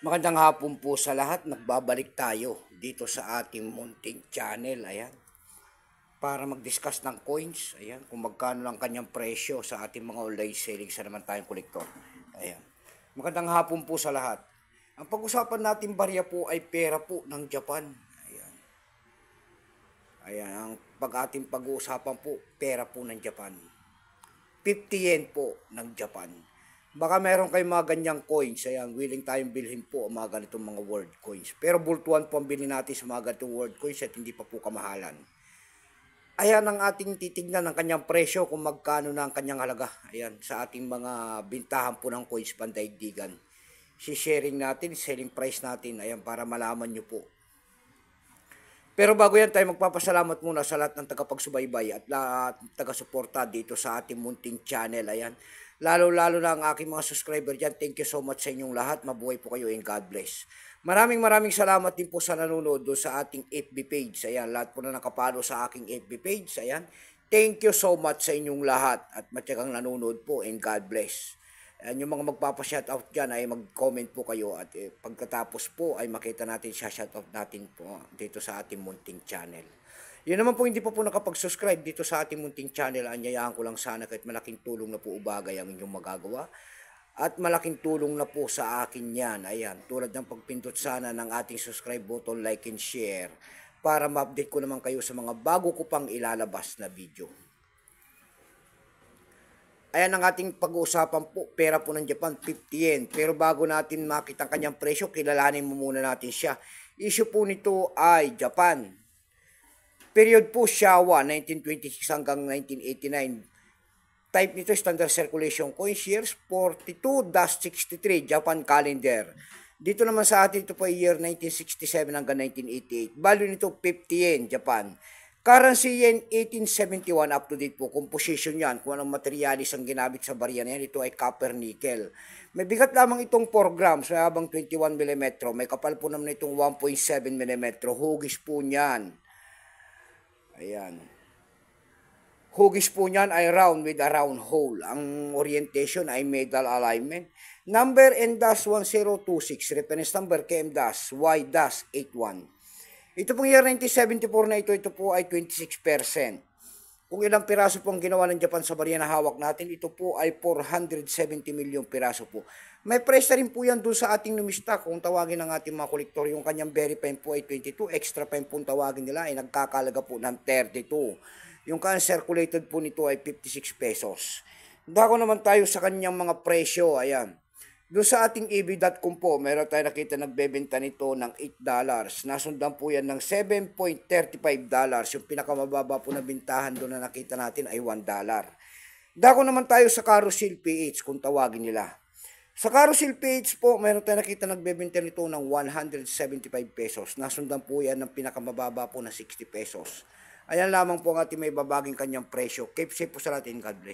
Magandang hapon po sa lahat. Nagbabalik tayo dito sa ating munting channel. Ayan. Para mag-discuss ng coins. Ayan. Kung magkano lang kanyang presyo sa ating mga online selling sa naman tayong kolektor. Ayan. Magandang hapon po sa lahat. Ang pag-usapan natin barya po ay pera po ng Japan. Ayan. Ayan. Ang ating pag-uusapan po, pera po ng Japan. 50 yen po ng Japan. Baka meron kayong mga ganyang coins, ayan, willing tayong bilhin po ang mga ganitong mga world coins. Pero bultuan po ang bilhin natin sa mga ganitong world coins at hindi pa po kamahalan. Ayan ang ating titignan ng kanyang presyo kung magkano na ang kanyang halaga. Ayan, sa ating mga bintahan po ng coins pandaigdigan. Si-sharing natin, selling price natin, ayan, para malaman nyo po. Pero bago yan tayo magpapasalamat muna sa lahat ng tagapagsubaybay at lahat ng taga-suporta dito sa ating munting channel. Ayan. Lalo-lalo na ang aking mga subscriber dyan. Thank you so much sa inyong lahat. Mabuhay po kayo and God bless. Maraming salamat din po sa nanonood doon sa ating FB page. Ayan, lahat po na nakapalo sa aking FB page. Ayan. Thank you so much sa inyong lahat at matyagang nanonood po and God bless. Ayan, yung mga magpapa-shoutout dyan ay mag-comment po kayo at pagkatapos po ay makita natin siya shoutout natin po dito sa ating munting channel. Yun naman po hindi pa po nakapag-subscribe dito sa ating munting channel, anyayahan ko lang sana kahit malaking tulong na po ubagay ang inyong magagawa. At malaking tulong na po sa akin yan. Ayan, tulad ng pagpindot sana ng ating subscribe button, like and share para ma-update ko naman kayo sa mga bago ko pang ilalabas na video. Ayan ang ating pag-uusapan po, pera po ng Japan, 50 yen. Pero bago natin makita ang kanyang presyo, kilalanin mo muna natin siya. Issue po nito ay Japan. Period po Showa, 1926 hanggang 1989. Type nito, Standard Circulation Coins, years 42-63, Japan Calendar. Dito naman sa atin, ito po ay year 1967 hanggang 1988. Value nito, 50 yen, Japan. Currency yen, 1871, up to date po. Composition yan, kung anong materialis ang ginamit sa barya na yan. Ito ay copper nickel. May bigat lamang itong 4 grams, may habang 21 mm. May kapal po naman itong 1.7 mm. Hugis po niyan. Ayan. Hugis po niyan ay round with a round hole. Ang orientation ay medal alignment. Number N-1026. Reference number KM-Y-81. Ito pong year 1974 na ito po ay 26%. Kung ilang piraso po ang ginawa ng Japan sa barya na hawak natin, ito po ay 470 milyong piraso po. May price na rin po yan doon sa ating numista. Kung tawagin ng ating mga kolektor, yung kanyang very fine po ay 22. Extra fine po tawagin nila ay nagkakalaga po ng 32. Yung circulated po nito ay 56 pesos. Dako naman tayo sa kanyang mga presyo. Ayan. Doon sa ating EB.com po, meron tayo nakita nagbebenta nito ng $8. Nasundan po yan ng $7.35. Yung pinakamababa po na bintahan doon na nakita natin ay $1. Dako naman tayo sa Carousel PH kung tawagin nila. Sa Carousel PH po, meron tayo nakita nagbebenta nito ng 175 pesos. Nasundan po yan ng pinakamababa po na 60 pesos. Ayan lamang po ang ating may babaging kanyang presyo. Keep safe po sa lahat and God bless.